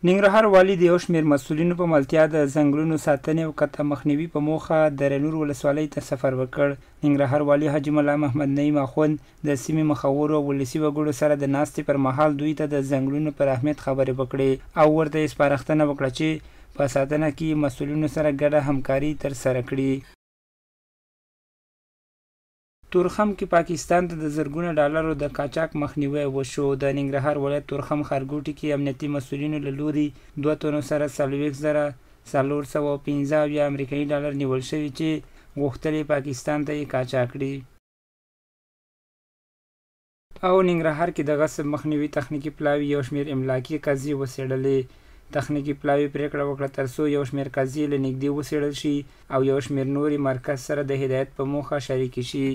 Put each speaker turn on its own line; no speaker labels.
ننګرهار والي د یو شمېر مسؤلینو په ملتیا د ځنګلونو ساتنې او قطع مخنیوي په موخه دره نور ولسوالۍ ته سفر وکړ. ننګرهار والي حاجي ملا محمد نعیم اخوند د سیمې مخورو او ولسي وګړو سره د ناستې پر مهال دوی ته د ځنګلونو پر اهمیت خبرې وکړې او ورته یې سپارښتنه وکړه چې په ساتنه کې مسؤلینو سره ګډه همکاري ترسره کړي. تورخم کې پاکستان ته د زرګونو ډالرو د قاچاق مخنیوی وشو. د ننګرهار ولایت تورخم ښارګوټي کې امنیتي مسؤلینو له لوري 2 تنو سره 40,415 امریکایي ډالر نیول شوي چې غوښتل پاکستان ته یې قاچاق کړي. او ننګرهار کې د غصب مخنیوي تخنیکي پلاوي یو شمېر املاکي قضیې وڅېړلې. تخنیکي پلاوي پریکړه وکړه ترڅو یو شمېر قضیې له نږدې وڅېړل شي او یو شمېر نورې مرکز سره د هدایت په موخه شریکې شي.